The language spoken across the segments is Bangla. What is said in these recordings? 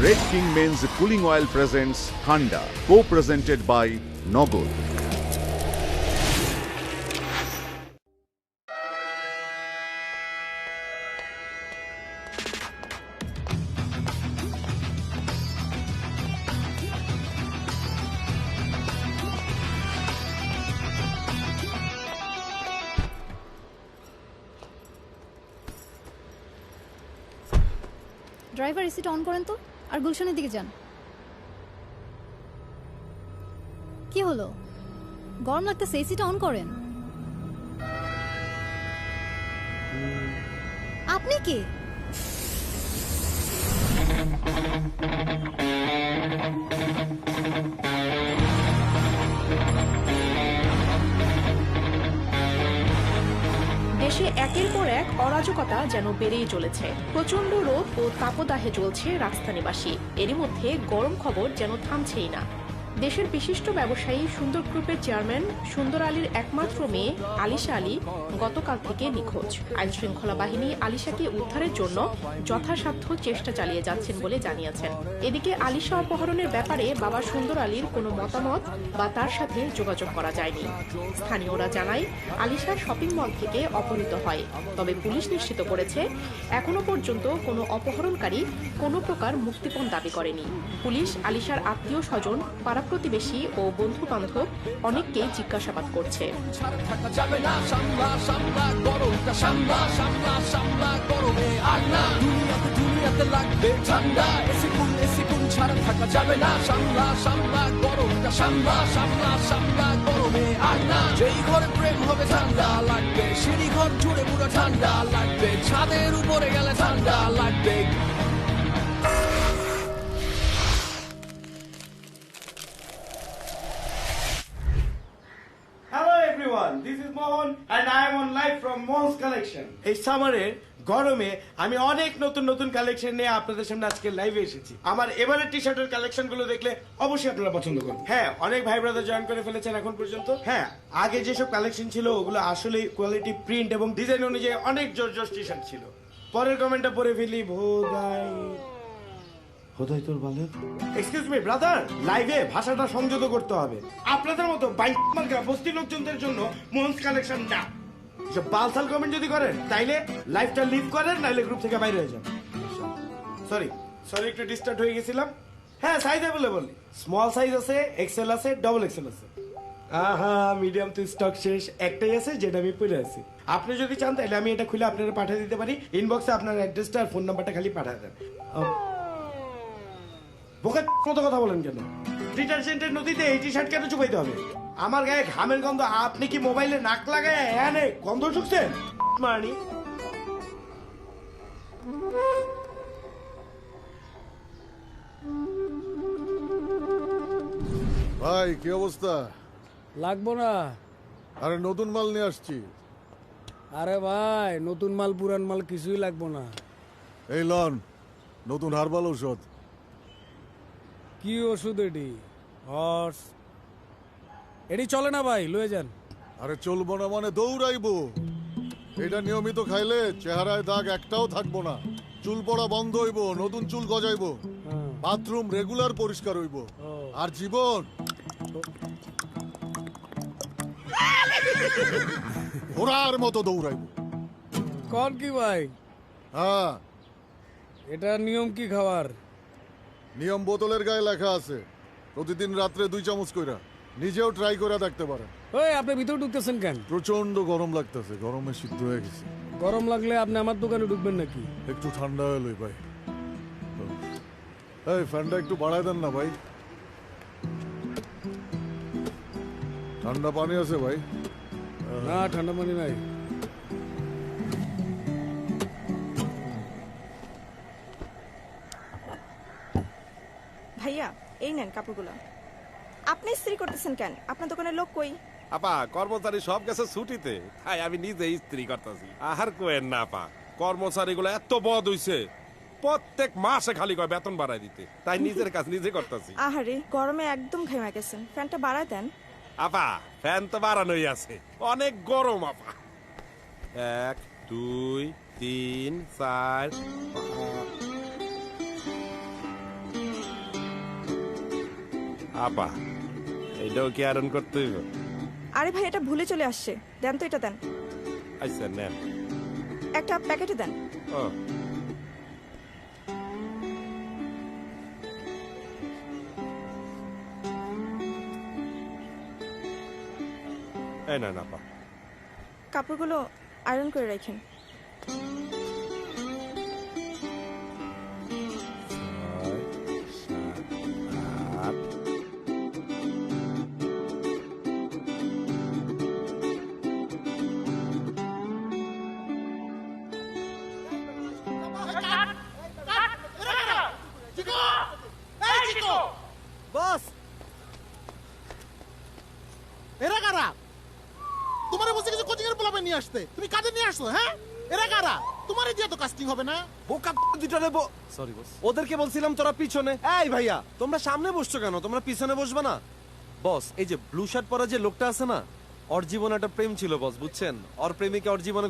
Red King Men's Cooling Oil presents Thanda, co-presented by Nogod. Driver এসিটা অন করেন তো আর গুলশানের দিকে যান। কি হলো, গরম লাগতেছে? এসিটা অন করেন। আপনি কি দেশে একের পর এক অরাজকতা যেন বেড়েই চলেছে। প্রচন্ড রোদ ও তাপদাহে চলছে রাজধানীবাসী। এরই মধ্যে গরম খবর যেন থামছেই না। দেশের বিশিষ্ট ব্যবসায়ী সুন্দর গ্রুপের চেয়ারম্যান সুন্দর আলীর একমাত্র মেয়ে আলিশা আলী গতকাল থেকে নিখোঁজ। আইন শৃঙ্খলা বাহিনী আলিশাকে উদ্ধারের জন্য যথাসাধ্য চেষ্টা চালিয়ে যাচ্ছেন বলে জানিয়েছেন। এদিকে আলিশা অপহরণের ব্যাপারে বাবা সুন্দর আলীর কোনো মতামত বা তার সাথে যোগাযোগ করা যায়নি। স্থানীয়রা জানায় আলিশা শপিং মল থেকে অপহৃত হয়, তবে পুলিশ নিশ্চিত করেছে এখনো পর্যন্ত কোনো অপহরণকারী কোনো প্রকার মুক্তিপণ দাবি করেনি। পুলিশ আলিশার আত্মীয় স্বজন, পাড়া প্রতিবেশী ও বন্ধু বান্ধব অনেককেই জিজ্ঞাসাবাদ করছে। ছাদের উপরে গেলে ঠান্ডা লাগবে। Hello everyone, this is Mohan and I am on live from Mohan's collection. এই সামারের গরমে আমি অনেক নতুন নতুন কালেকশন নিয়ে আপনাদের সামনে আজকে লাইভে এসেছি। আমার এবারের টি শার্টের কালেকশন গুলো দেখলে অবশ্যই আপনারা পছন্দ করবেন। হ্যাঁ, অনেক ভাই ব্রাদার জয়েন করে ফেলেছেন এখন পর্যন্ত। হ্যাঁ, আগে যেসব কালেকশন ছিল ওগুলো আসলে কোয়ালিটি, প্রিন্ট এবং ডিজাইন অনুযায়ী অনেক জোর টি শার্ট ছিল। পরের কমেন্টটা পড়ে ফেলি, হোদাই তোর বলে এক্সকিউজ মি ব্রাদার, লাইভে ভাষাটা সংযত করতে হবে। আপনাদের মতো বস্তি লোকজনদের জন্য মোহনস কালেকশন না। বালসাল কমেন্ট যদি করেন তাইলে লাইভটা লিভ করেন, নাইলে গ্রুপ থেকে বাইরে হয়ে যান। সরি একটু ডিস্টার্ব হয়ে গেছিলাম। হ্যাঁ, সাইজ অ্যাভেলেবল, স্মল সাইজ আছে, এক্সেল আছে, ডবল এক্সেল আছে। মিডিয়াম তো স্টক শেষ, একটাই আছে যেটা আমি পরে আছি। আপনি যদি চান তাহলে আমি এটা খুলে আপনারা পাঠিয়ে দিতে পারি। ইনবক্সে আপনার অ্যাড্রেসটা আর ফোন নাম্বারটা খালি পাঠিয়ে দেন। বোকা মতো কথা বলেন কেন? ডিটারজেন্টের নদীতে এই টি শার্ট কেন চুপাইতে হবে? আমার গায়ে ঘামের গন্ধ, আপনি কি মোবাইলে নাক লাগায় এনে গন্ধ ঢুকছেন? মানি ভাই, কি অবস্থা? লাগবো না। আরে নতুন মাল নিয়ে আসছি। আরে ভাই, নতুন মাল পুরান মাল কিছুই লাগবো না। এই লন নতুন হার্বাল ঔষধ। কি ওষুধ এটি? হর্স এটি চলে না ভাই, লয়ে যান। আরে চলবো না মানে দৌড়াইবো। এটা নিয়মিত খাইলে চেহারায় দাগ একটাও থাকবো না, চুল পড়া বন্ধ হইব, নতুন চুল গজাইবো, বাথরুম রেগুলার পরিষ্কার হইব, আর জীবন ঘোড়ার মতো দৌড়াইবো। কোন কি ভাই? হ্যাঁ, এটা নিয়ম কি খাওয়ার? নিয়ম বোতলের গায়ে লেখা আছে, প্রতিদিন রাত্রে 2 চামচ কইরা। নিজেও ট্রাই করে দেখতে পারেন। ওই আপনি ভিতরে ঢুকতেছেন কেন? প্রচন্ড গরম লাগতেছে, গরমে সিদ্ধ হয়ে গেছে। গরম লাগলে আপনি আমার দোকানে ঢুকবেন নাকি? একটু ঠান্ডা হলোই ভাই। এই ফ্যানটা একটু বাড়ায় দেন না ভাই। ঠান্ডা পানি আছে ভাই? না, ঠান্ডা পানি নাই। ভাইয়া, এই নেন কাপড়গুলো। আপনি ইস্ত্রি করতেছেন কেন? আপনার দোকানে লোক কই? আপা, কর্মচারী সব গেছে ছুটিতে, তাই আমি নিজে ইস্ত্রি করতেছি। আহার কোয়েন না আপা, কর্মচারী গুলো এত বদ হইছে, প্রত্যেক মাসে খালি কয় বেতন বাড়াই দিতে, তাই নিজের কাজ নিজে করতেছি। আহারে, গরমে একদম ঘেমে গেছেন, ফ্যানটা বাড়ায় দেন। আপা, ফ্যান তো বাড়ানোই আছে, অনেক গরম আপা। 1 2 3 4 আপা এইটাও কি আয়রন করতে হইব? আরে ভাই এটা ভুলে চলে আসছে, দেন তো এটা দেন, আচ্ছা নেন। একটা প্যাকেটে দেন। ও এই না আপা। কাপড়গুলো আয়রন করে রাখেন। বস এরা কারা? তোমার বসে কিছু কোচিং এর পোলাপে নিয়ে আসতে, তুমি কাজে নিয়ে আসছো? হ্যাঁ এরা কারা? তোমারই দিয়ে তো কাস্টিং হবে না? বোকা দুটো নেবো। সরি বস, ওদেরকে বলছিলাম তোরা পিছনে। এই ভাইয়া তোমরা সামনে বসছো কেন? তোমরা পিছনে বসবে না? বস এই যে ব্লু শার্ট পরা যে লোকটা আছে না, ওর জীবনে একটা প্রেম ছিল বস, বুঝছেন? ওর প্রেমিকা ওর জীবনে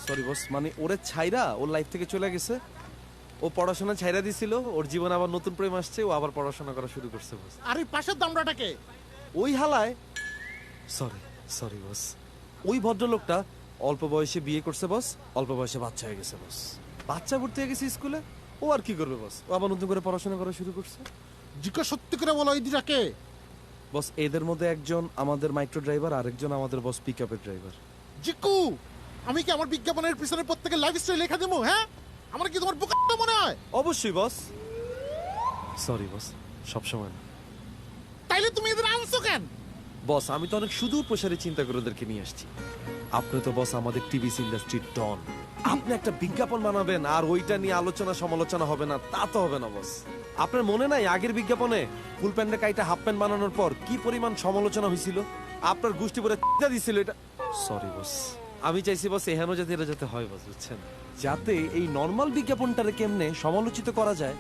সরি বস, মানে ওরে ছাইরা ওর লাইফ থেকে চলে গেছে। ও পড়াশোনা ছাইরা দিছিল, ওর জীবনে আবার নতুন প্রেম আসছে, ও আবার পড়াশোনা করা শুরু করছে বস। আর ওই পাশের দামড়াটাকে? ওই হালায় সরি সরি বস, ওই ভদ্রলোকটা অল্প বয়সে বিয়ে করছে বস, অল্প বয়সে বাচ্চা হয়ে গেছে বস। বাচ্চা ভর্তি হয়ে গেছে স্কুলে, ও আর কি করবে বস, ও আবার নতুন করে পড়াশোনা করা শুরু করছে। জিজ্ঞাসা সত্যি করে বলো ওই দুটাকে? বস এদের মধ্যে একজন আমাদের মাইক্রো ড্রাইভার, আরেকজন আমাদের বস পিকআপের ড্রাইভার। জিকু, আমি কি আমার বিজ্ঞাপনের পিছনে প্রত্যেকের লাইফ স্টাইল লেখা দেবো? হ্যাঁ আমার কি তোমার বোকা মনে হয়? অবশ্যই বস, সরি বস, সবসময় না। তাইলে তুমি এদের আনছো কেন? বস আমি তো অনেক সুদূর প্রসারে চিন্তা করে ওদেরকে নিয়ে আসছি। আপনি তো বস আমাদের টিভি ইন্ডাস্ট্রির ডন, আপনি একটা বিজ্ঞাপন বানাবেন আর ওইটা নিয়ে আলোচনা সমালোচনা হবে না, তা তো হবে না বস। আপনার মনে নাই আগের বিজ্ঞাপনে ফুল প্যান্টে কাইটা হাফ প্যান্ট বানানোর পর কি পরিমাণ সমালোচনা হয়েছিল? আপনার গোষ্ঠী পরে দিছিল এটা। সরি বস, আমি চাইছি বস এহেন যাতে এটা যাতে হয় বস, বুঝছেন? যাতে এই নর্মাল বিজ্ঞাপনটারে কেমনে সমালোচিত করা যায়,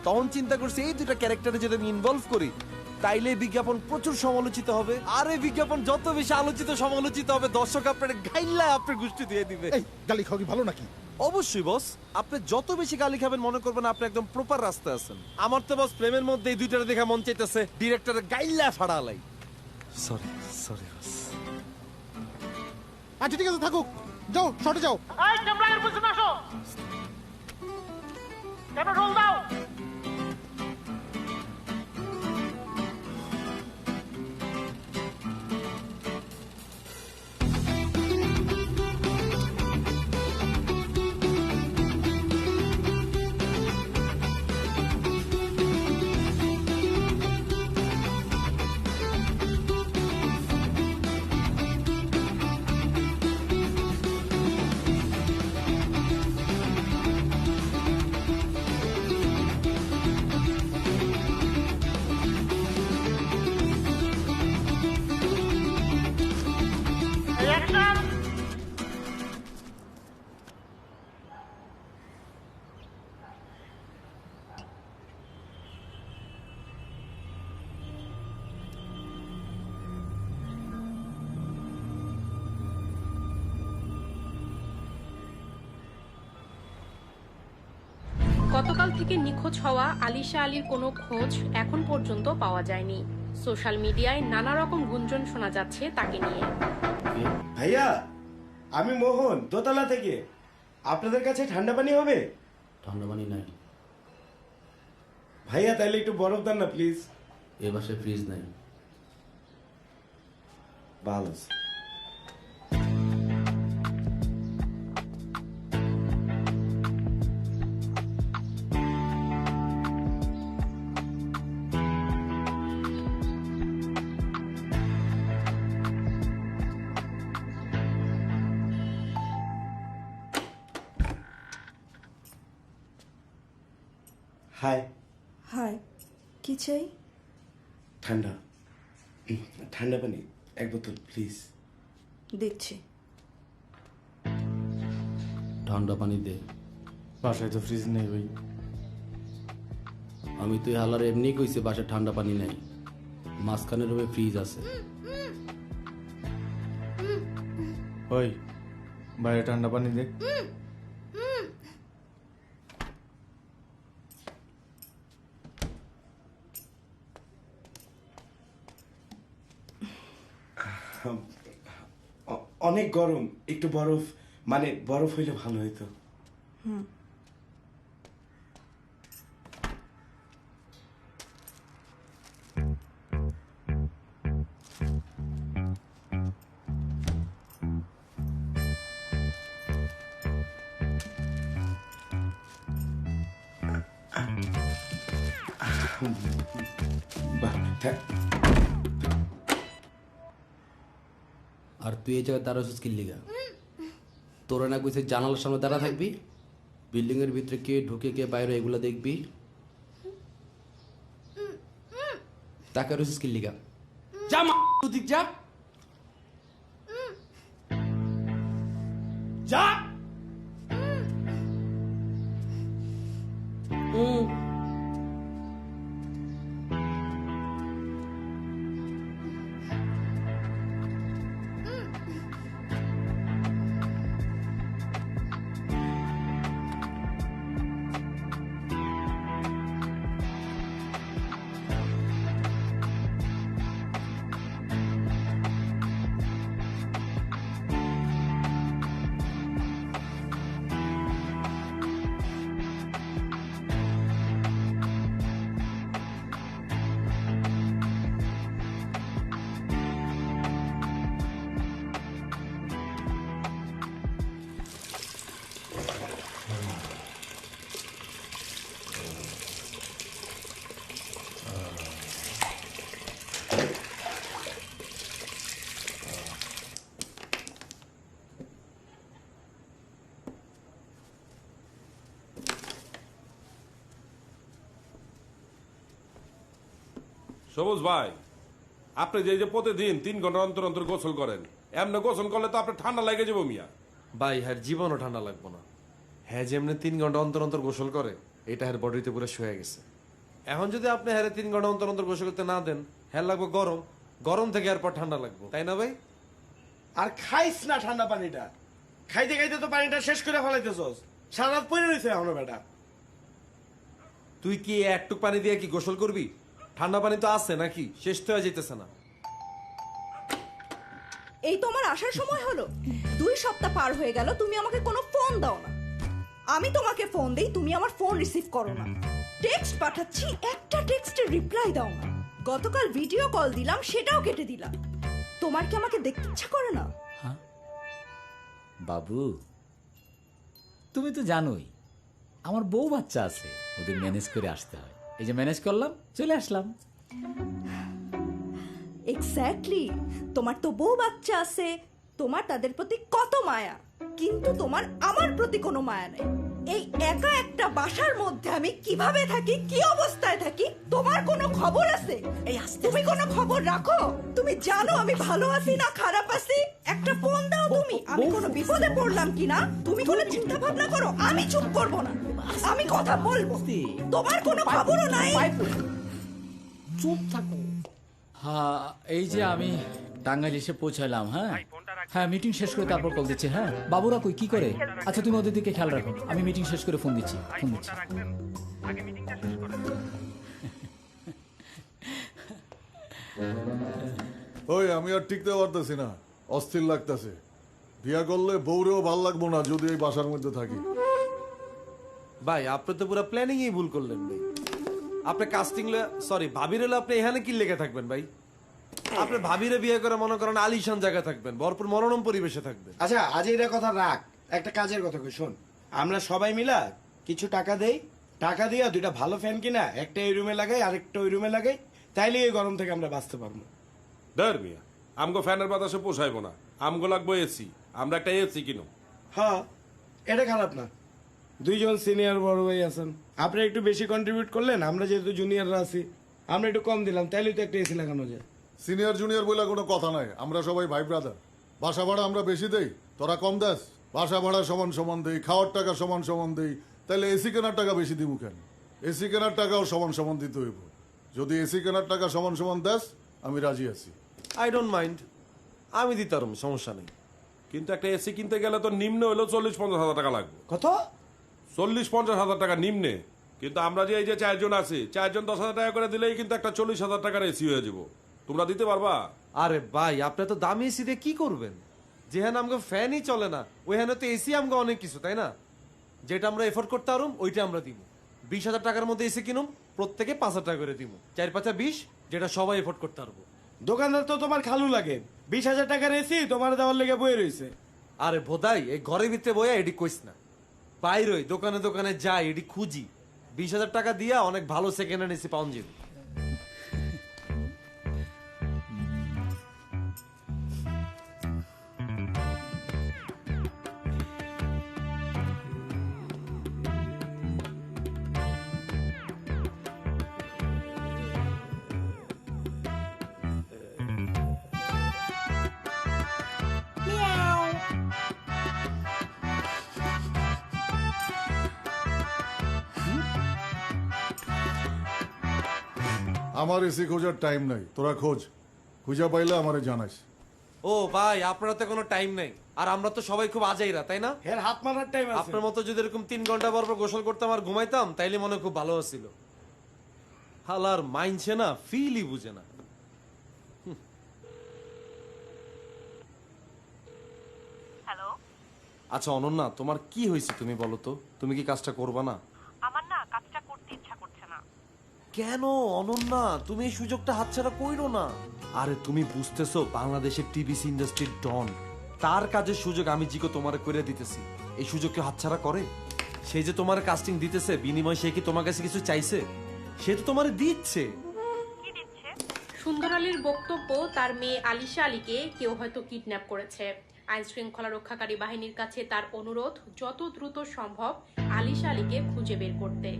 তখন চিন্তা করছি এই দুটা ক্যারেক্টারে যদি আমি ইনভলভ করি তাইলে বিজ্ঞাপন প্রচুর সমালোচিত হবে। আর এই বিজ্ঞাপন যত বেশি আলোচিত সমালোচিত হবে, দর্শক আপনার গাইল্লা আপনার গোষ্ঠী দিয়ে দিবে। এই গালি খাওয়া কি ভালো নাকি? অবশ্যই বস, আপনি যত বেশি গালি খাবেন মনে করবেন আপনি একদম প্রপার রাস্তায় আছেন। আমার তো বস প্রেমের মধ্যে এই দুইটারে দেখা মন চাইতেছে ডিরেক্টরের গাইল্লা ফাড়ালাই। Sorry sorry boss. আচ্ছা ঠিক আছে থাকুক, যাও শর্টে যাও। এই তোমরা এর পিছনে আসো, কেন রোল দাও? গতকাল থেকে নিখোঁজ হওয়া আলিশা আলীর কোনো খোঁজ এখন পর্যন্ত পাওয়া যায়নি। সোশ্যাল মিডিয়ায় নানা রকম গুঞ্জন শোনা যাচ্ছে তাকে নিয়ে। ভাইয়া আমি মোহন, দোতলা থেকে। আপনাদের কাছে ঠান্ডা পানি হবে? ঠান্ডা পানি নাই ভাইয়া, তাইলে একটু বরফ দেন না প্লিজ। এ বাসায় ফ্রিজ নাই। ভালো আছে। হাই। হাই, কি চাই? ঠান্ডা ঠান্ডা পানি এক বোতল প্লিজ। দিচ্ছি। ঠান্ডা পানি দে। বাসায় তো ফ্রিজ নেই ভাই। আমি তো হালার এমনি কইছে বাসায় ঠান্ডা পানি নাই, মাঝখানে রুমে ফ্রিজ আছে। ওই বাইরে ঠান্ডা পানি দে। অনেক গরম, একটু বরফ, মানে বরফ হইলে ভালো হইতো। আর তুই এই জায়গায় দাঁড়াছিস কি লিগা? তোরা না কইছে জানালার সামনে দাঁড়া থাকবি, বিল্ডিং এর ভিতরে কে ঢুকে কে বাইরে এগুলা দেখবি। তাকে রয়েছিস কি লিগা? যা মা দিক যা যা। সবুজ ভাই, আপনি যে প্রতিদিন 3 ঘন্টা অন্তর অন্তর গোসল করেন, এমনি গোসল করলে তো আপনার ঠান্ডা লেগে যাবো মিয়া। ভাই হ্যাঁ জীবনও ঠান্ডা লাগবো না। হ্যাঁ যেমনি 3 ঘন্টা অন্তর অন্তর গোসল করে, এটা হ্যার বডিতে পুরো শুয়ে গেছে। এখন যদি আপনি হ্যাঁ 3 ঘন্টা অন্তর অন্তর গোসল করতে না দেন, হ্যাঁ লাগবো গরম, গরম থেকে এরপর ঠান্ডা লাগবো, তাই না ভাই? আর খাইস না ঠান্ডা পানিটা, খাইতে খাইতে তো পানিটা শেষ করে ফেলাইতেছস, সারা রাত পড়ে রয়েছে এখনো বেটা। তুই কি একটুক পানি দিয়ে কি গোসল করবি? ঠান্ডা পানি তো আছে নাকি, শেষ তো হয়ে যেতেছে না। এই তো আমার আসার সময় হলো, 2 সপ্তাহ পার হয়ে গেল, তুমি আমাকে কোনো ফোন দাও না। আমি তোমাকে ফোন দেই, তুমি আমার ফোন রিসিভ করো না। টেক্সট পাঠাচ্ছি, একটা টেক্সটের রিপ্লাই দাও না। গতকাল ভিডিও কল দিলাম, সেটাও কেটে দিলাম। তোমার কি আমাকে দেখতে ইচ্ছা করে না? বাবু তুমি তো জানোই আমার বউ বাচ্চা আছে, ওদের ম্যানেজ করে আসতে হয়। এই যে ম্যানেজ করলাম, চলে আসলাম। এক্স্যাক্টলি, তোমার তো বউ বাচ্চা আছে, তোমার তাদের প্রতি কত মায়া, কিন্তু তোমার আমার প্রতি কোনো মায়া নেই। এই একা একটা বাসার মধ্যে আমি কিভাবে থাকি, কি অবস্থায় থাকি, তোমার কোনো খবর আছে? তুমি কোনো খবর রাখো? তুমি জানো আমি ভালো আছি না খারাপ আছি? একটা ফোন দাও তুমি, আমি কোনো বিপদে পড়লাম কিনা তুমি কোনো চিন্তা ভাবনা করো। আমি চুপ করব না, আমি কথা বলবো। তোমার কোনো খবরও নাই। চুপ থাকো। হ্যাঁ এই যে আমি টাঙ্গাইল এসে পৌঁছালাম। হ্যাঁ হ্যাঁ মিটিং শেষ করে তারপর কল দিচ্ছি। হ্যাঁ বাবুরা কই কি করে? আচ্ছা তুমি ওদের দিকে খেয়াল রাখো, আমি মিটিং শেষ করে ফোন দিচ্ছি। ওই আমি আর টিকতে পারতেছি না, অস্থির লাগতেছে। বিয়া করলে বউরেও ভাল লাগবো না যদি এই বাসার মধ্যে থাকি। ভাই আপনি তো পুরো প্ল্যানিংই ভুল করলেন ভাই। আপনি কাস্টিং সরি ভাবির হলে আপনি এখানে কি লেগে থাকবেন ভাই? আপনি ভাবিরে বিয়ে করে মনে করেন আলিশান জায়গায় থাকবেন, ভরপুর মনোরম পরিবেশে থাকবেন। আচ্ছা আজ এটা কথা রাখ, একটা কাজের কথা কই শোন। আমরা সবাই মিলা কিছু টাকা দেই, টাকা দিয়া 2টা ভালো ফ্যান কিনা, একটা এই রুমে লাগাই আরেকটা ওই রুমে লাগাই, তাইলে এই গরম থেকে আমরা বাঁচতে পারবো। ধর মিয়া, আমগো ফ্যানের বাতাসে পোষাইবো না, আমগো লাগবো এসি। আমরা একটা এসি কিনো। হ্যাঁ এটা খারাপ না, 2 জন সিনিয়র বড় ভাই আছেন, আপনারা একটু বেশি কন্ট্রিবিউট করলেন, আমরা যেহেতু জুনিয়ররা আছি আমরা একটু কম দিলাম, তাইলে তো একটা এসি লাগানো যায়। সিনিয়র জুনিয়র বলে কোনো কথা নাই, আমরা সবাই ভাই ব্রাদার। বাসা ভাড়া আমরা বেশি দেই, তোরা কম দাস। বাসা ভাড়া সমান সমান দেই, খাওয়ার টাকা সমান সমান দেই, তাহলে এসি কেনার টাকা বেশি দিব কেন? এসি কেনার টাকাও সমান সমান দিতে হইব। যদি এসি কেনার টাকা সমান সমান দাস আমি রাজি আছি। আই ডোন্ট মাইন্ড, আমি দিতাম, সমস্যা নেই। কিন্তু একটা এসি কিনতে গেলে তো নিম্ন হলো 40-50 হাজার টাকা লাগবে। কত? 40-50 হাজার টাকা নিম্নে। কিন্তু আমরা যে এই যে 4 জন আছি, 4 জন 10,000 টাকা করে দিলেই কিন্তু একটা 40,000 টাকার এসি হয়ে যাব। তোমরা দিতে পারবা? আরে ভাই আপনি তো দামি এসি দিয়ে কি করবেন? যেখানে আমাকে ফ্যানই চলে না ওইখানে তো এসি আমাকে অনেক কিছু, তাই না? যেটা আমরা এফোর্ড করতে পারুম ওইটা আমরা দিব। 20,000 টাকার মধ্যে এসি কিনুম, প্রত্যেকে 5,000 টাকা করে দিব। 4-5 20, যেটা সবাই এফোর্ড করতে পারবো। দোকানদার তো তোমার খালু লাগে, 20,000 টাকার এসি তোমার দেওয়ার লেগে বয়ে রয়েছে। আরে ভোদাই, এই ঘরের ভিতরে বইয়া এডি কইস না, বাইরই দোকানে দোকানে যাই এডি খুঁজি। 20,000 টাকা দিয়া অনেক ভালো সেকেন্ড হ্যান্ড এসি পাওয়া যাবে। আমার এসি খোঁজার টাইম নাই, তোরা খোঁজ, খুঁজা পাইলে আমারে জানাইস। ও ভাই, আপনারা তো কোনো টাইম নাই, আর আমরা তো সবাই খুব আজাইরা, তাই না? এর হাত মারার টাইম আছে। আপনার মতো যদি এরকম 3 ঘন্টা পর পর গোসল করতাম আর ঘুমাইতাম তাইলে মনে খুব ভালো ছিল। হালার মাইনছে না, ফিলই বুঝে না। হ্যালো, আচ্ছা অনন্যা, তোমার কি হয়েছে তুমি বলো তো? তুমি কি কাজটা করবা না? আমার না কাজটা করতে ইচ্ছা করছে না। কেন অনন্যা, তুমি এই সুযোগটা হাতছাড়া কইরো না। আরে তুমি বুঝতেছো, বাংলাদেশের টিভিসি ইন্ডাস্ট্রির ডন, তার কাজের সুযোগ আমি জিকো তোমারে করে দিতেছি। এই সুযোগ কেউ হাতছাড়া করে? সে যে তোমার কাস্টিং দিতেছে, বিনিময় সে কি তোমার কাছে কিছু চাইছে? সে তো তোমারে দিচ্ছে। কি দিচ্ছে? সুন্দর আলীর বক্তব্য, তার মেয়ে আলিশা আলীকে কেউ হয়তো কিডন্যাপ করেছে। আইন শৃঙ্খলা রক্ষাকারী বাহিনীর কাছে তার অনুরোধ যত দ্রুত সম্ভব আলিশা আলীকে খুঁজে বের করতে।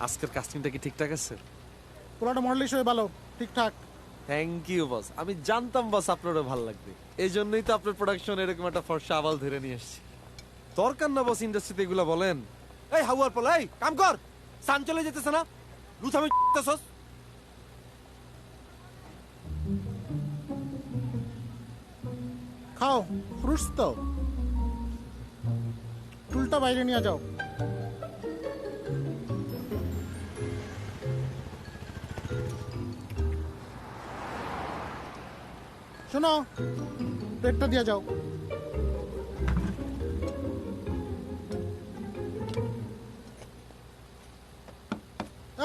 আজকের কাস্টিংটা কি ঠিকঠাক আছে? পুরোটা মডেল হিসেবে ভালো, ঠিকঠাক। থ্যাংক ইউ বস, আমি জানতাম বস আপনারও ভালো লাগবে, এই জন্যই তো আপনার প্রোডাকশন এরকম একটা ফর্সা আবাল ধরে নিয়ে এসেছি। দরকার না বস ইন্ডাস্ট্রিতে এগুলো বলেন। এই হাউয়ার পোলা, এই কাম কর, সান চলে যেতেছে না, লুথামি তেছস। খাও ফ্রুটস তো, টুলটা বাইরে নিয়ে যাও। শোনো, প্লেটটা দিয়ে যাও।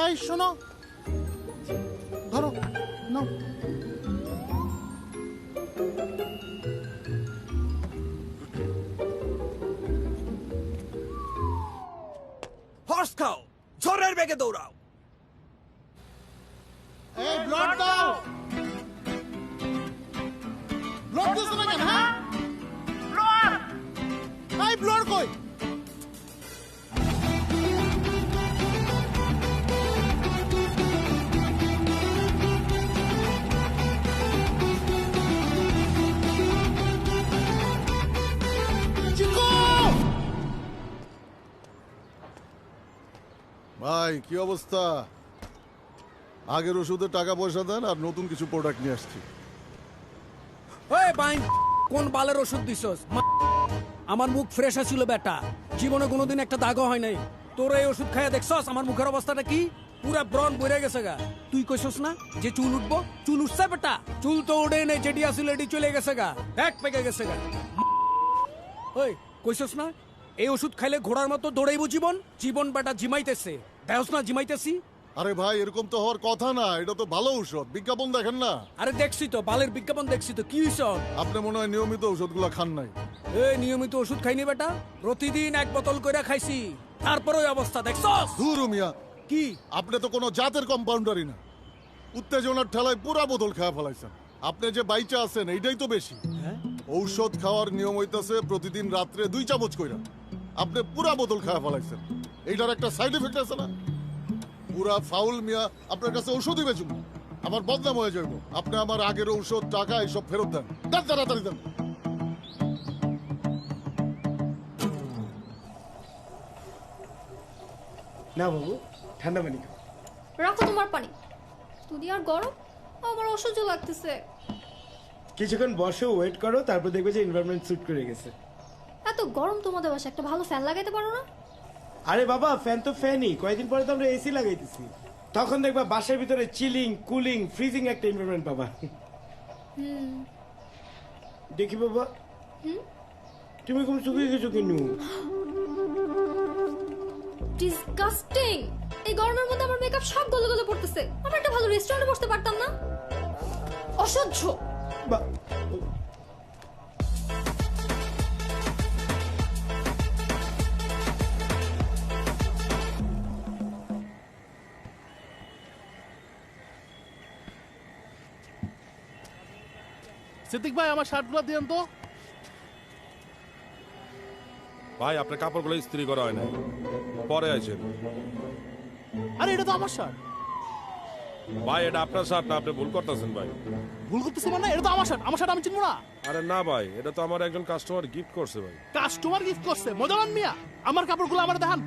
এই শোনো, ধরো নাও। হর্স খাও, ঝড়ের বেগে দৌড়াও। এই ব্লড দাও। ব্লড দিছ না কেন? হ্যাঁ, ব্লড। এই ব্লড কই? ভাই কি অবস্থা? আগের ওষুধে টাকা পয়সা দেন আর নতুন কিছু প্রোডাক্ট নিয়ে আসছি। ওই বাইন, কোন বালের ওষুধ দিছস? আমার মুখ ফ্রেশ আছিল বেটা, জীবনে কোনোদিন একটা দাগও হয় নাই। তোর এই ওষুধ খাইয়া দেখছস আমার মুখের অবস্থাটা কি? পুরা ব্রণ বইরে গেছে গা। তুই কইছস না যে চুল উঠবো? চুল উঠছে বেটা? চুল তো উঠে নেই, যেটি আসল এটি চলে গেছে গা, ব্যাগ পেকে গেছে গা। ওই কইছস না এই ওষুধ খাইলে ঘোড়ার মতো দৌড়াইবো জীবন? জীবন বেটা জিমাইতেছে, দেহস না জিমাইতেছি। আরে ভাই এরকম তো হওয়ার কথা না, এটা তো ভালো ঔষধ, বিজ্ঞাপন দেখেন না? আরে দেখছি তো, বালের বিজ্ঞাপন দেখছি তো, কি হইছে? আপনি মনে হয় নিয়মিত ওষুধগুলো খান নাই। এই নিয়মিত ওষুধ খাইনি বেটা, প্রতিদিন 1 বোতল করে খাইছি, তারপর ওই অবস্থা দেখছস? ধুরু মিয়া, কি আপনি তো কোনো জাতের কম্পাউন্ডারই না, উত্তেজনার ঠেলায় পুরা বোতল খাওয়া ফেলাইছেন। আপনি যে বাইচা আছেন এইটাই তো বেশি। ঔষধ খাওয়ার নিয়ম হইতাছে প্রতিদিন রাত্রে 2 চামচ কইরা, আপনি পুরা বোতল খাওয়া ফেলাইছেন। এইটার একটা সাইড এফেক্ট আছে না? পুরা ফাউল মিয়া, আপনার কাছে ঔষধই বেচুন, আমার বদনাম হয়ে যাইব। আপনি আমার আগের ঔষধ, টাকা এইসব ফেরত দেন, দেন তাড়াতাড়ি দেন। না বাবু, ঠান্ডা পানি খাও। রাখো তোমার পানি। দুনিয়ার গরম, আমার অসহ্য লাগতেছে। কিছুক্ষণ বসে ওয়েট করো, তারপর দেখবে যে এনভায়রনমেন্ট স্যুট করে গেছে। এত গরম তোমাদের বাসায় একটা ভালো ফ্যান লাগাইতে পারো না? আরে বাবা, ফ্যান তো ফ্যানই, কয়েকদিন পরে তো আমরা এসি লাগাইতেছি। তখন দেখবা বাসার ভিতরে চিলিং, কুলিং, ফ্রিজিং একটা এনভায়রনমেন্ট পাবা। দেখি বাবা, তুমি খুব শুকিয়ে গেছো কেন? ডিসগাস্টিং! এই গরমের মধ্যে আমার মেকআপ সব গলে গলে পড়তেছে। আমরা একটা ভালো রেস্টুরেন্টে বসতে পারতাম না? অসহ্য। সিদ্দিক ভাই, আমার শার্টগুলো দিয়েন তো। ভাই আপনার কাপড়গুলো ইস্ত্রি করা হয় না, পরে আছেন। আরে এটা তো আমার শার্ট। ভাই এটা আপনার শার্ট না, আপনি ভুল করতেছেন ভাই। ভুল করতেছি মানে? এটা তো আমার শার্ট, আমার শার্ট আমি চিনবো না? আরে না ভাই, এটা তো আমার একজন কাস্টমার গিফট করছে ভাই। কাস্টমার গিফট করছে? মজামান মিয়া, আমার কাপড়গুলো আমার দেখান।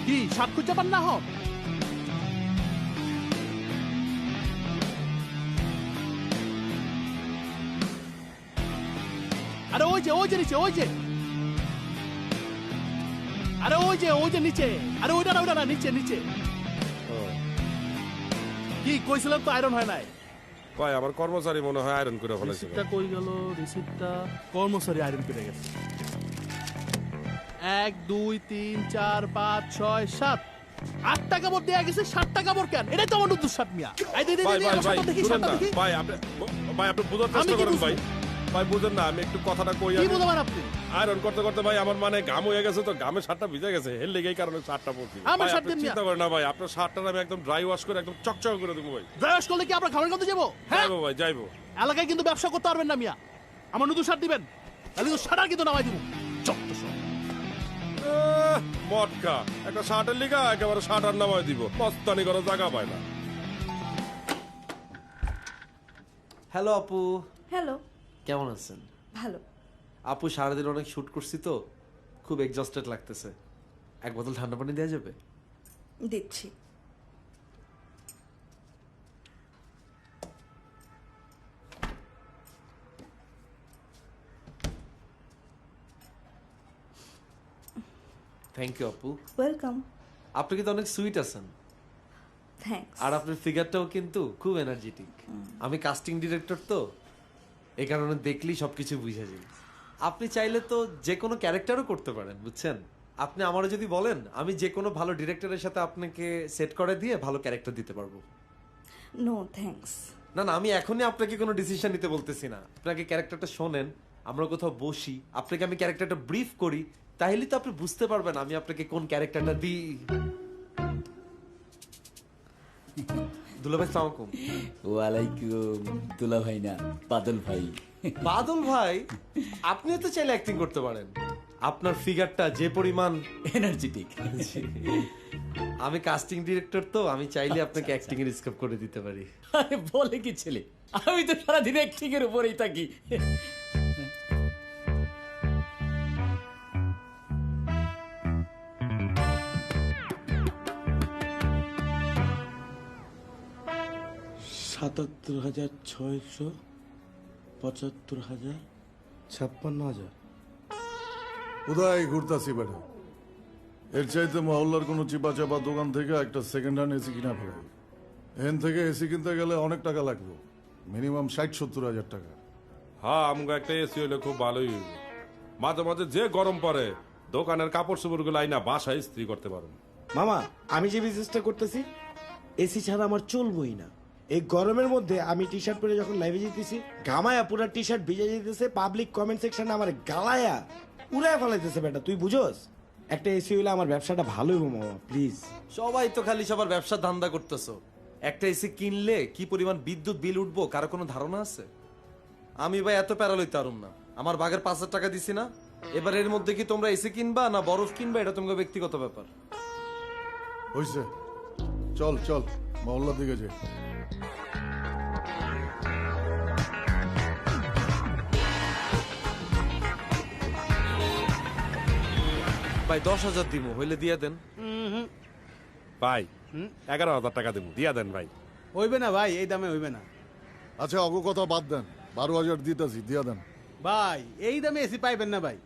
কি শার্ট খুঁজে পান না? হোক আরে ওই যে নিচে, ওই যে, আরে ওই যে নিচে, আরে ওইটা না, নিচে নিচে। কি কইছিলাম তো আয়রন হয় নাই। ভাই আমার কর্মচারী মনে হয় আয়রন করে ফেলেছে। রিসিপ্টটা কই গেল? রিসিপ্টটা কর্মচারী আয়রন করে গেছে। 1 2 3 4 5 6 7 8টা কাপড় দেয়া গেছে, 7টা কাপড় কেন? এটাই তো আমার নতুন শার্ট মিয়া। এই দে ভাই আপনি বুঝার চেষ্টা করেন ভাই। ভাই বুঝেন না, আমি একটু কথাটা কই। কি বুঝাবেন আপনি? আয়রন করতে করতে ভাই আমার মানে ঘাম হয়ে গেছে, তো ঘামে শার্টটা ভিজে গেছে, এর লেগেই কারণে শার্টটা পরছি। আমার শার্ট দেন মিয়া। চিন্তা করেন না ভাই, আপনার শার্টটা আমি একদম ড্রাই ওয়াশ করে একদম চকচক করে দেবো ভাই। ড্রাই ওয়াশ করলে কি আপনার খাবার গন্ধ যাবো? যাইবো ভাই, যাইবো। এলাকায় কিন্তু ব্যবসা করতে পারবেন না মিয়া। আমার নতুন শার্ট দিবেন, তাহলে তো শার্ট কিন্তু নামাই দিব। মটকা একটা শার্টের লিগা একেবারে শার্ট আর নামাই দিব, মস্তানি করার জায়গা পায় না। হ্যালো আপু। হ্যালো। কেমন আছেন? ভালো। আপু সারাদিন অনেক শুট করছি তো খুব এক্সস্টেড লাগতেছে, 1 বোতল ঠান্ডা পানি দেওয়া যাবে? দিচ্ছি। থ্যাংক ইউ আপু। ওয়েলকাম। আপনি কিন্তু অনেক সুইট আছেন। থ্যাঙ্কস। আর আপনার ফিগারটাও কিন্তু খুব এনার্জেটিক। আমি কাস্টিং ডিরেক্টর তো, এই কারণে দেখলেই সবকিছু বুঝা যায়। আপনি চাইলে তো যে কোনো ক্যারেক্টারও করতে পারেন, বুঝছেন? আপনি আমারও যদি বলেন, আমি যে কোনো ভালো ডিরেক্টরের সাথে আপনাকে সেট করে দিয়ে ভালো ক্যারেক্টার দিতে পারবো। No thanks. না না, আমি এখনই আপনাকে কোনো ডিসিশন নিতে বলতেছি না। আপনাকে ক্যারেক্টারটা শোনেন, আমরা কোথাও বসি, আপনাকে আমি ক্যারেক্টারটা ব্রিফ করি, তাহলে তো আপনি বুঝতে পারবেন আমি আপনাকে কোন ক্যারেক্টারটা দিই। দুলাভাই সালাম আলাইকুম। ওয়ালাইকুম। দুলা ভাই না, বাদল ভাই। বাদল ভাই, আপনিও তো চাইলে অ্যাক্টিং করতে পারেন। আপনার ফিগারটা যে পরিমাণ এনার্জেটিক। আমি কাস্টিং ডিরেক্টর তো, আমি চাইলে আপনাকে অ্যাক্টিং এর স্কোপ করে দিতে পারি। আরে বলে কি ছেলে, আমি তো সারাদিন অ্যাক্টিং এর উপরেই থাকি। ৭৭,৬০০, ৭৫,০০০, ৫৬,০০০। কোথায় ঘুরতাছি বেটা? এর চাইতে মহল্লার কোনো চিপা চাপা দোকান থেকে একটা সেকেন্ড হ্যান্ড এসি কিনা ফেরাই। এখান থেকে এসি কিনতে গেলে অনেক টাকা লাগবে, মিনিমাম ৬০-৭০ হাজার টাকা। হ্যাঁ আমাকে একটা এসি হলে খুব ভালোই হইবে। মাঝে মাঝে যে গরম পড়ে দোকানের কাপড় চোপড় গুলো আইনা বাসায় ইস্ত্রি করতে পারো। মামা, আমি যে বিজনেসটা করতেছি এসি ছাড়া আমার চলবই না। এই গরমের মধ্যে আমি টি শার্ট পরে যখন লাইভে যেতেছি, ঘামায়া পুরো টি শার্ট ভিজে যেতেছে, পাবলিক কমেন্ট সেকশনে আমার গালায়া উড়ায় ফেলাইতেছে। বেটা তুই বুঝোস? একটা এসি হইলে আমার ব্যবসাটা ভালো হইব মামা, প্লিজ। সবাই তো খালি সবার ব্যবসা ধান্দা করতেছো। একটা এসি কিনলে কি পরিমাণ বিদ্যুৎ বিল উঠবো কারো কোনো ধারণা আছে? আমি ভাই এত প্যারা লইতে পারুম না। আমার বাগের ৫,০০০ টাকা দিছি না, এবার এর মধ্যে কি তোমরা এসি কিনবা না বরফ কিনবা এটা তোমার ব্যক্তিগত ব্যাপার। হইছে, চল চল মহল্লার দিকে যাই। ভাই ১০,০০০ দিমু, হইলে দিয়া দেন। ভাই ১১,০০০ টাকা দেবো, দিয়া দেন ভাই। হইবে না ভাই, এই দামে হইবে না আচ্ছা অগ কথা বাদ দেন, ১২,০০০ দিতেছি, দিয়া দেন। ভাই। এই দামে এসি পাইবেন না ভাই।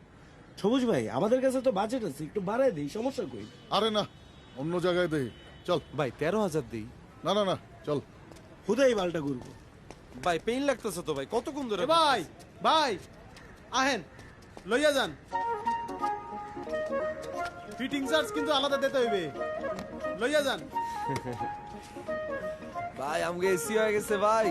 সবুজ ভাই, আমাদের কাছে তো বাজেট আছে, একটু বাড়ায় দিই, সমস্যা কই? আরে না, অন্য জায়গায় দেই, চল। ভাই ১৩,০০০ দিই। না না না, চল। হুদাই বালটা ঘুরবো। ভাই পেইন লাগতেছে তো ভাই, কতক্ষণ ধরে? ভাই ভাই আহেন, লইয়া যান। ফিটিং চার্জ কিন্তু আলাদা দিতে হইবে, লইয়া যান। ভাই আমগে এসি হয়ে গেছে ভাই।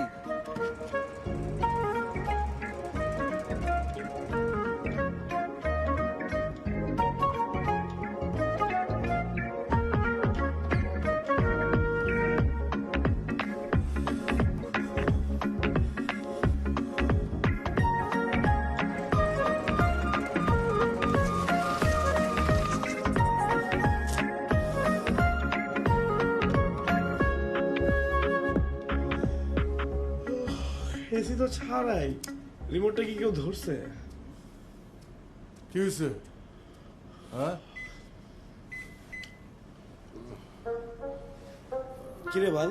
এসি তো ছাড়াই, রিমোটটা কি কেউ ধরছে? কি হয়েছে? হ্যাঁ কিরে বাল,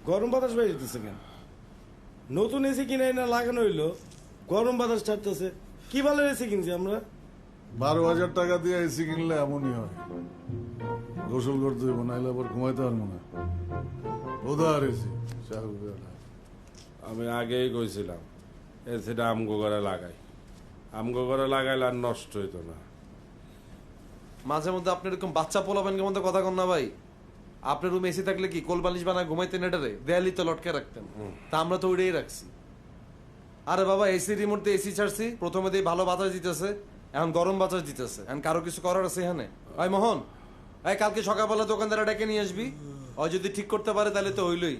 গরম বাতাস বের হইতেছে কেন? নতুন এসি কিনে না লাগানো হইলো, গরম বাতাস ছাড়তেছে। কি ভালো এসি কিনছি আমরা? ১২,০০০ টাকা দিয়ে এসি কিনলে এমনই হয়, গোসল করতে হইব, নাইলে আবার ঘুমাইতে পারবো না। ওদার এসি আমি আগেই কইছিলাম এসিটা আমগো ঘরে লাগাই, আমগো ঘরে লাগাইলে আর নষ্ট হইতো না। মাঝে মধ্যে আপনি এরকম বাচ্চা পোলাবেনকে মধ্যে কথা কন না ভাই। আপনার রুমে এসি থাকলে কি কোল বালিশ বানায় ঘুমাইতেন এটারে? দেয়ালি তো লটকে রাখতেন, তা আমরা তো ওইটাই রাখছি। আরে বাবা এসি রিমোট দিয়ে এসি ছাড়ছি, প্রথমে দিয়ে ভালো বাতাস দিতেছে, এখন গরম বাতাস দিতেছে। এখন কারো কিছু করার আছে এখানে? ভাই মোহন, এই কালকে সকালবেলা দোকানদারা ডেকে নিয়ে আসবি, ও যদি ঠিক করতে পারে তাহলে তো হইলই,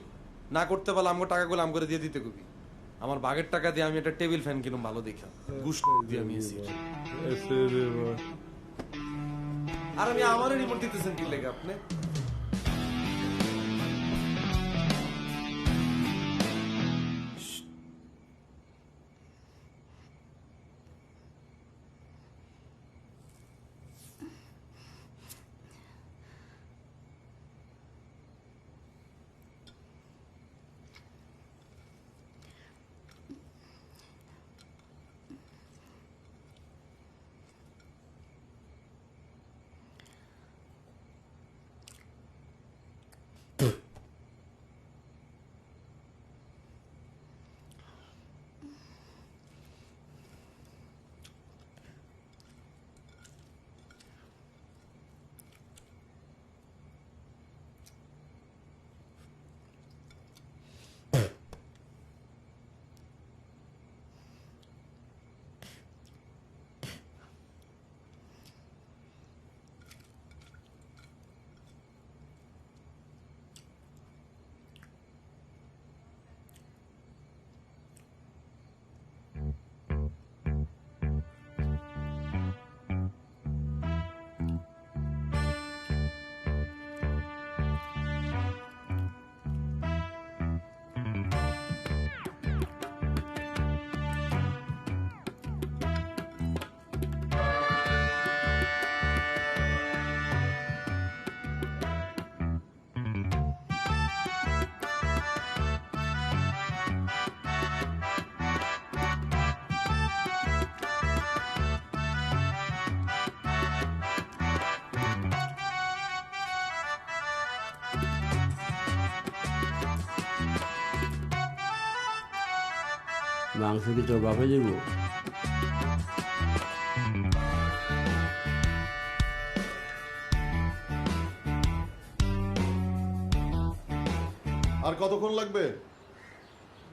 না করতে পারলে আমগো টাকাগুলো আম করে দিয়ে দিতে কবি। আমার বাগের টাকা দিয়ে আমি একটা টেবিল ফ্যান কিনুম ভালো দেখা, গুস দিয়ে আমি এসি। আর আমি আমারও রিমোট দিতেছেন কি লেগে আপনি? মাংস কি তোর বাপে দিব? আর কতক্ষণ লাগবে?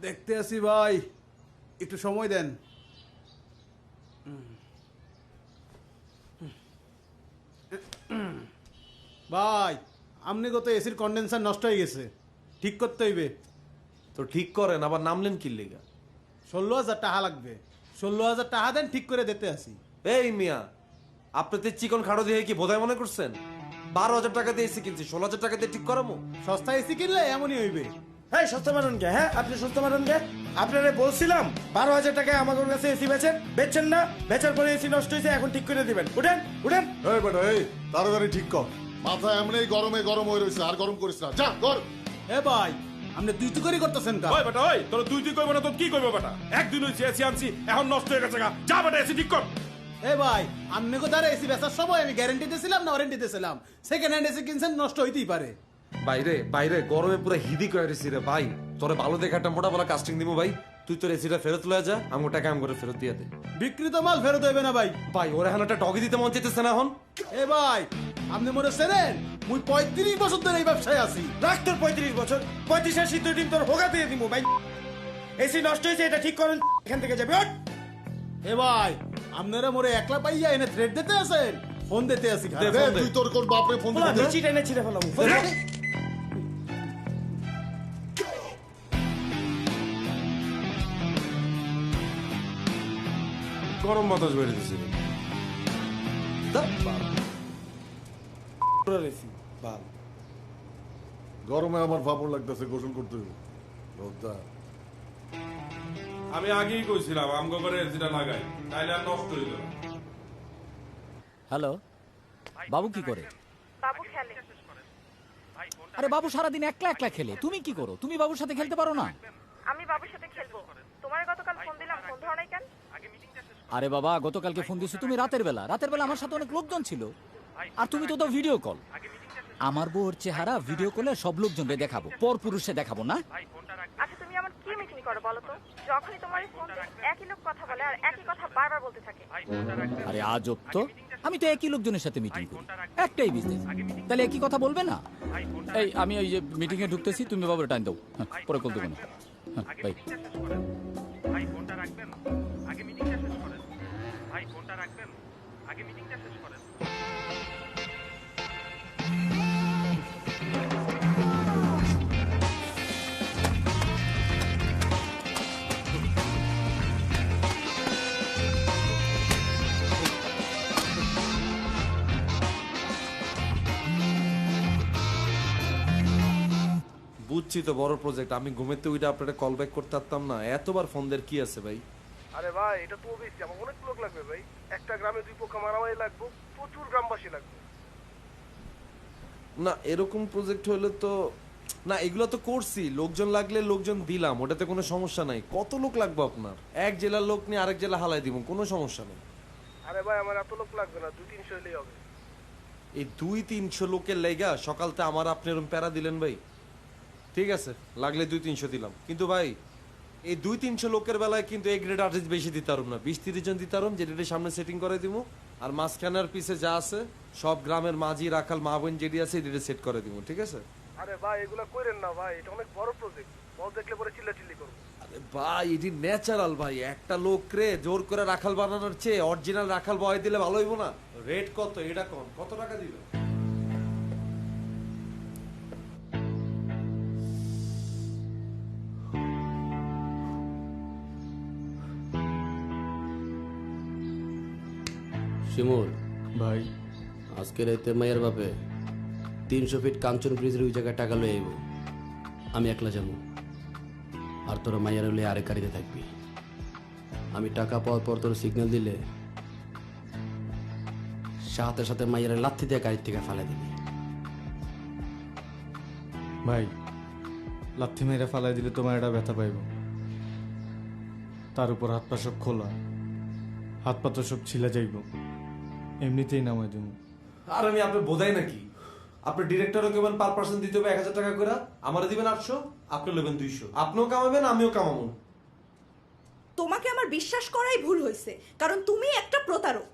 দেখতে আসি ভাই, একটু সময় দেন। ভাই আমনি গত এসির কন্ডেন্সার নষ্ট হয়ে গেছে, ঠিক করতে হইবে। তো ঠিক করেন, আবার নামলেন কি লিগা? 16,000 টাকা লাগবে। 16,000 টাকা দেন, ঠিক করে দিতে আসি। এই মিয়া, আপনি তো চিকন খাড়ো দিয়ে কি বোধায় মনে করছেন? 12,000 টাকা দিয়ে এসি কিনছি, 16,000 টাকা দিয়ে ঠিক করামো? সস্তা এসি কিনলে এমনই হইবে। হ্যাঁ সস্তা মানেন কে? হ্যাঁ আপনি সস্তা মানেন কে? আপনারা বলছিলাম 12,000 টাকায় আমাদের কাছে এসি বেচেন না, বেচার পরে এসি নষ্ট হয়েছে, এখন ঠিক করে দিবেন। উঠেন উঠেন। এই বেটা, এই তাড়াতাড়ি ঠিক কর। মাথা এমনি গরমে গরম হয়ে রয়েছে, আর গরম করিস না। যা কর। এ ভাই আপনি দুই তুই করতেছেন কা? ওই বেটা, ওই তোর তুই কইব না তো কি কইব বেটা? একদিন হইছে এসি আনছি, এখন নষ্ট হয়ে গেছে গা। যা বেটা এসি ঠিক কর। এ ভাই আপনি কো দ্বারা এসি বেচার সময় আমি গ্যারান্টি দিয়েছিলাম না ওয়ারেন্টি দিয়েছিলাম? সেকেন্ড হ্যান্ড এসি কিনছেন, নষ্ট হইতেই পারে। বাইরে বাইরে গরমে পুরো হিদি করে রেছি রে ভাই। তোরে ভালো দেখে একটা মোটা বলা কাস্টিং দিব ভাই। তুই তোর এসিটা ফেরত লয়ে যা, আমি টাকা আমি করে ফেরত দিয়ে দে। বিক্রিত মাল ফেরত হইবে না ভাই। ভাই ওরা এখন একটা ডগি দিতে মন চাইতেছে না এখন। এ ভাই আপনি মনে সেরেন মুই 35 বছর ধরে এই ব্যবসায় আছি। রাখ তোর 35 বছর, 35 আর 70 ডিম তোর হোগা দিয়ে দিব ভাই। এসি নষ্ট হয়েছে, এটা ঠিক করেন, এখান থেকে যাবে। ওঠ। এ ভাই আপনারা মোরে একলা পাইয়া এনে থ্রেড দিতে আছেন? ফোন দিতে আসি। তুই তোর কোন বাপরে ফোন দিতে? চিটা এনে ছিড়ে ফেলাম। গরম বাতাস বেড়ে দিছে। গরমে আমার ফাপড় লাগতেছে, গোসল করতে হবে। আমি আগেই কইছিলাম আমগো করে এসিটা লাগাই, তাইলে আর নষ্ট হইল না। হ্যালো, বাবু কি করে? বাবু খেলে। আরে বাবু সারাদিন একলা একলা খেলে, তুমি কি করো? তুমি বাবুর সাথে খেলতে পারো না? আমি বাবুর সাথে খেলবো। তোমার গতকাল ফোন দিলাম, ফোন ধরো নাই কেন? আরে বাবা, গতকালকে ফোন দিছো তুমি রাতের বেলা। রাতের বেলা আমার সাথে অনেক লোকজন ছিল, আর তুমি তো ভিডিও কল। আমার বউর চেহারা ভিডিও কলে সব লোকজনকে দেখাবো, পর পুরুষে দেখাবো না। আচ্ছা তুমি আমার কি মিটিং করো বলো তো? যখনই তোমার ফোন একই লোক কথা বলে আর একই কথা বারবার বলতে থাকে। আরে আজব তো, আমি তো একই লোকজনের সাথে মিটিং করি, একটাই বিজনেস, তাহলে একই কথা বলবে না? এই আমি ওই যে মিটিং এ ঢুকতেছি, তুমি বাবুর টাইম দাও, পরে কল দেবো না। বাই। ভাই ফোনটা রাখবেন, আগে মিটিংটা শেষ করেন। ভাই ফোনটা রাখবেন, আগে মিটিংটা শেষ করেন। বুঝছি তো বড় প্রজেক্ট, আমি ঘুমেতে ওইটা আপনারা কল ব্যাক করতে পারতাম না। এতবার ফোন দের কি আছে ভাই? আরে ভাই এটা তো বেশি, আমার অনেক লোক লাগবে ভাই। একটা গ্রামে 2 পক্ষ মারামারি লাগবে, প্রচুর গ্রামবাসী লাগবে। না এরকম প্রজেক্ট হলে তো না, এগুলো তো করছি, লোকজন লাগলে লোকজন দিলাম, ওটাতে কোনো সমস্যা নাই। কত লোক লাগবে আপনার? এক জেলার লোক নিয়ে আরেক জেলা হালাই দিব, কোনো সমস্যা নেই। আরে ভাই আমার এত লোক লাগবে না, 200-300 হলেই হবে। এই 200-300 লোকের লেগা সকালতে আমার আপনি এরকম প্যারা দিলেন ভাই? ঠিক আছে, লাগলে 200-300 দিলাম, কিন্তু ভাই এই 200-300 লোকের বেলায় কিন্তু এই গ্রেড আর্টিস্ট বেশি দিতে পারব না। 20-30 জন দিতে পারব, যেটা সামনে সেটিং করে দিব, আর মাঝখানের পিছে যা আছে সব গ্রামের মাঝি রাখাল মা বোন যেটি আছে এটা সেট করে দিব, ঠিক আছে? আরে ভাই এগুলা কইরেন না ভাই, এটা অনেক বড় প্রজেক্ট, বল দেখলে পরে চিল্লাচিল্লি করব। আরে ভাই এটি ন্যাচারাল ভাই, একটা লোক রে জোর করে রাখাল বানানোর চেয়ে অরিজিনাল রাখাল বয় দিলে ভালো হইব না? রেট কত এটা কোন, কত টাকা দিবে? শিমুল ভাই আজকে রাতে মায়ের বাপে 300 ফিট কাঞ্চন ব্রিজের ওই জায়গায় টাকা লয়ে আইব। আমি একলা যাবো, আর তোরা মায়ের হলে আরেক গাড়িতে থাকবি। আমি টাকা পাওয়ার পর তোর সিগন্যাল দিলে সাথে সাথে মায়ের লাথি দিয়ে গাড়ির থেকে ফেলে দিবি। ভাই লাথি মেরে ফালাই দিলে তোমার এটা ব্যথা পাইব, তার উপর হাত পা সব খোলা, হাত পা তো সব ছিলা যাইব, এমনিতেই নামাই দেবো। আর আমি আপনি বোধাই নাকি? আপনি ডিরেক্টরও কেমন পার পার্সন দিতে হবে 1000 টাকা করে, আমারে দিবেন 800, আপনি নেবেন 200, আপনিও কামাবেন আমিও কামাবো। তোমাকে আমার বিশ্বাস করাই ভুল হয়েছে, কারণ তুমি একটা প্রতারক।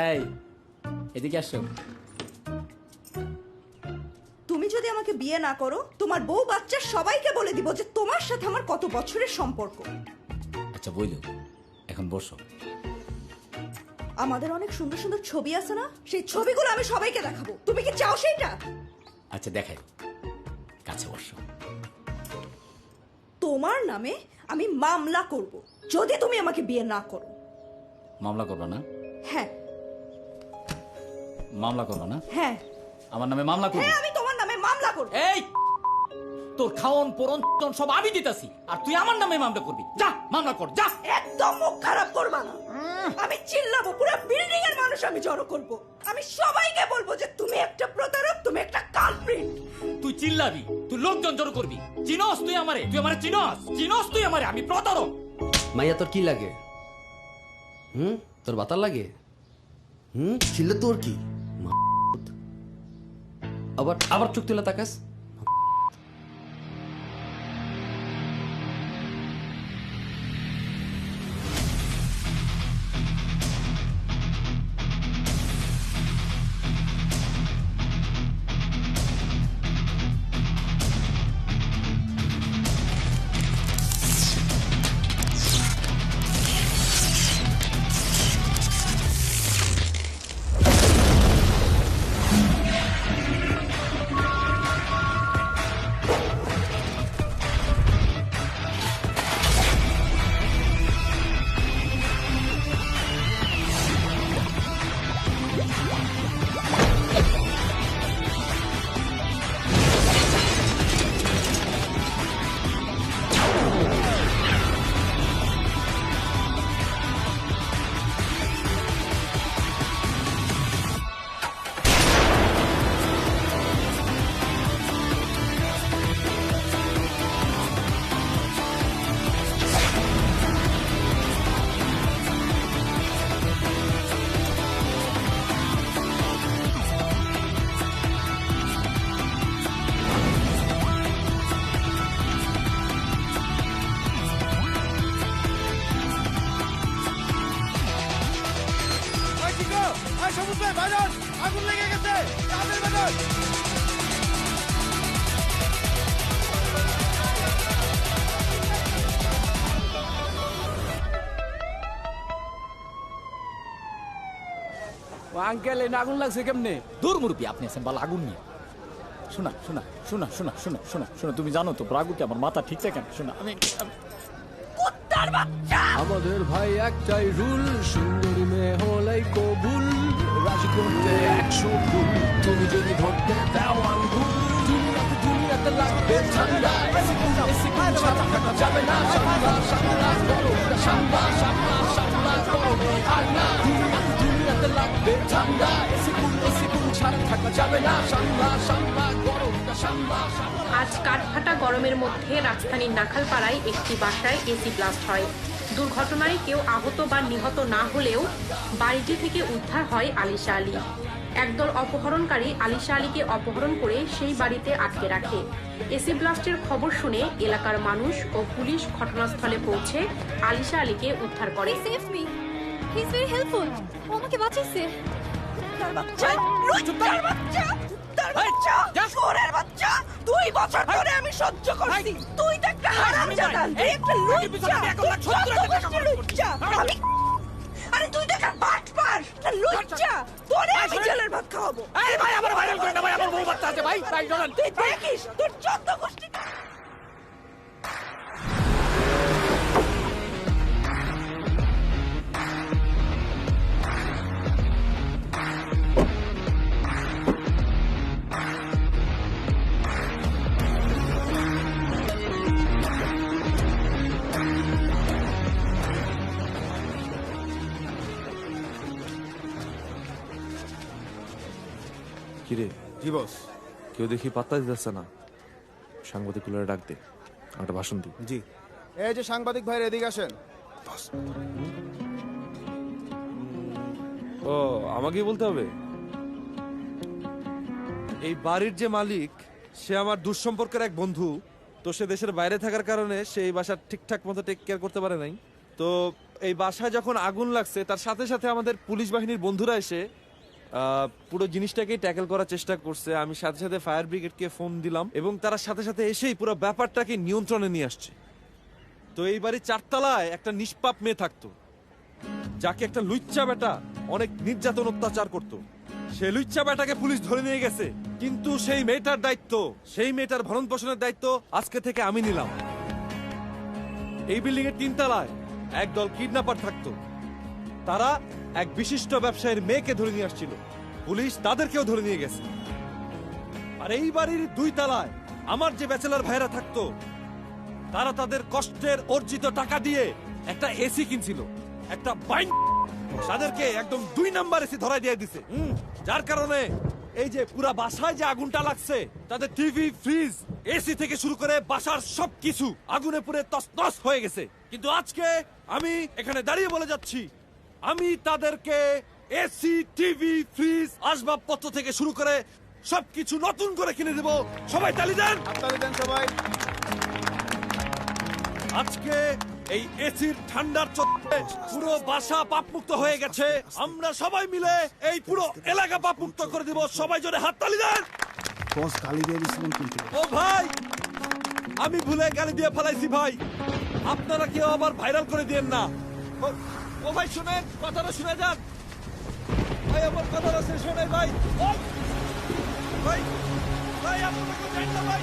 এই এদিকে আসো। তুমি যদি আমাকে বিয়ে না করো, তোমার বউ বাচ্চা সবাইকে বলে দিব যে তোমার সাথে আমার কত বছরের সম্পর্ক। আচ্ছা বইলো, এখন বসো। আমাদের অনেক সুন্দর সুন্দর ছবি আছে না, সেই ছবিগুলো আমি সবাইকে দেখাবো। তুমি কি চাও সেইটা? আচ্ছা দেখাই, কাছে বসো। তোমার নামে আমি মামলা করব যদি তুমি আমাকে বিয়ে না করো। মামলা করবা না? হ্যাঁ। মামলা করবা না? হ্যাঁ। আমার নামে মামলা করবি? হ্যাঁ, আমি তোমার নামে মামলা করব। এই তোর খাওন পরন সব আমি দিতাছি, আর তুই আমার নামে মামলা করবি? যা মামলা কর, যা। একদম মুখ খারাপ করবা না। আমি চিল্লাবো, পুরো বিল্ডিং এর মানুষ আমি জড়ো করব। আমি সবাইকে বলবো যে তুমি একটা প্রতারক, তুমি একটা কালপ্রিট। তুই চিল্লাবি, তুই লোকজন জড়ো করবি। চিনস তুই আমারে? তুই আমারে চিনস? চিনস তুই আমারে? আমি প্রতারক। মাইয়া তোর কি লাগে? তোর বাতার লাগে? ছিল তোর কি? আবার আবার চোখ তুলে তাকাস। আগুন লেগে গেছে, তাড়াতাড়ি বাজান। আঙ্কেল এই আগুন লাগছে কেমনে? দূর মুরব্বী, আপনি আছেন বাল আগুন নিয়ে। শোনা শোনা শোনা শোনা শোনা শোনা শোনা, তুমি জানো তো রাগুতে আমার মাথা ঠিক থাকে না। শোনা, আমি আমাদের ভাই একটাই রুল, সুন্দরী মেয়ে হলেই কবুল, রাজি করতে 100 ফুল, তুমি যদি ধরতে দাও আঙ্গুল, দুনিয়াতে লাগবে ঠান্ডা, যাবে না সামলা সামলা করো, সামলা সামলা সামলা করো, আর না দুনিয়াতে লাগবে ঠান্ডা, এসিকুল ছাড়া থাকা যাবে না, সামলা সামলা করো, সামলা সামলা। আজ কাঠফাটা গরমের মধ্যে রাজধানীর নাখালপাড়ায় একটি বাসায় এসি ব্লাস্ট হয়। দুর্ঘটনায় কেউ আহত বা নিহত না হলেও বাড়িটি থেকে উদ্ধার হয় আলিশা আলী। একদল অপহরণকারী আলিশা আলীকে অপহরণ করে সেই বাড়িতে আটকে রাখে। এসি ব্লাস্টের খবর শুনে এলাকার মানুষ ও পুলিশ ঘটনাস্থলে পৌঁছে আলিশা আলীকে উদ্ধার করে। ও আমাকে বাঁচিয়েছে। বাচ্চা 2 বছর ধরে আমি সহ্য করছি। তুই তো একটা হারামজাদা, তুই একটা লুচ্চা, আমি আরে তুই তো একটা বাটপার, একটা লুচ্চা, তোরে আমি জেলের ভাত খাওয়াবো। এই ভাই আমার ভাইরাল করেন না ভাই, আমার বউ বাচ্চা আছে ভাই, ভাই চলেন। তুই দেখিস তোর 14 গোষ্ঠী। কিরে? জি বস। কেউ দেখি পাত্তা দিতেছে না, সাংবাদিকগুলোরে ডাক দে, একটা ভাষণ দি। জি। এই যে সাংবাদিক ভাইরা এদিকে আসেন। ও আমাকেই বলতে হবে? এই বাড়ির যে মালিক সে আমার দুঃসম্পর্কের এক বন্ধু। তো সে দেশের বাইরে থাকার কারণে সে এই বাসা ঠিকঠাক মতো টেক কেয়ার করতে পারে নাই। তো এই বাসায় যখন আগুন লাগছে তার সাথে সাথে আমাদের পুলিশ বাহিনীর বন্ধুরা এসে পুরো জিনিসটাকেই ট্যাকেল করার চেষ্টা করছে। আমি সাথে সাথে ফায়ার ব্রিগেডকে ফোন দিলাম এবং তারা সাথে সাথে এসেই পুরো ব্যাপারটাকে নিয়ন্ত্রণে নিয়ে আসছে। তো এই বাড়ির 4 তলায় একটা নিষ্পাপ মেয়ে থাকতো, যাকে একটা লুচ্চা বেটা অনেক নির্যাতন অত্যাচার করতো। সেই লুচ্চা বেটাকে পুলিশ ধরে নিয়ে গেছে, কিন্তু সেই মেয়েটার দায়িত্ব, সেই মেয়েটার ভরণ পোষণের দায়িত্ব আজকে থেকে আমি নিলাম। এই বিল্ডিং এর 3 তলায় একদল কিডন্যাপার থাকতো। তারা এক বিশিষ্ট ব্যবসায়ীর মেয়েকে ধরে নিয়ে আসছিল, পুলিশ তাদেরকেও ধরে নিয়ে গেছে। আর এই বাড়ির 2 তলায় আমার যে ব্যাচেলর ভাইরা থাকতো, তারা তাদের কষ্টের অর্জিত টাকা দিয়ে একটা এসি কিনছিল। একটা বাইন তাদেরকে একদম 2 নাম্বার এসি ধরাই দিয়ে দিছে, যার কারণে এই যে পুরা বাসায় যে আগুনটা লাগছে, তাদের টিভি, ফ্রিজ, এসি থেকে শুরু করে বাসার সবকিছু আগুনে পুড়ে তছনছ হয়ে গেছে। কিন্তু আজকে আমি এখানে দাঁড়িয়ে বলে যাচ্ছি, আমি তাদেরকে এসি, টিভি, ফ্রিজ, আসবাবপত্র থেকে শুরু করে সবকিছু নতুন করে কিনে দেব। সবাই তালি দেন, তালি দেন সবাই। আজকে এই এসির ঠান্ডার চোটে পুরো বাসা পাপমুক্ত হয়ে গেছে। আমরা সবাই মিলে এই পুরো এলাকা পাপমুক্ত করে দেব। সবাই জোরে হাত তালি দেন। বস গালি দিয়ে দিছিলেন কিন্তু। ও ভাই, আমি ভুলে গালি দিয়ে ফেলাইছি ভাই, আপনারা কেউ আবার ভাইরাল করে দিয়েন না। ও ভাই শুনেন, কথাটা শুনে যান ভাই, আমার কথাটা শেষ হয় নাই ভাই। ভাই ভাই আপনারা কেউ জানেন না ভাই।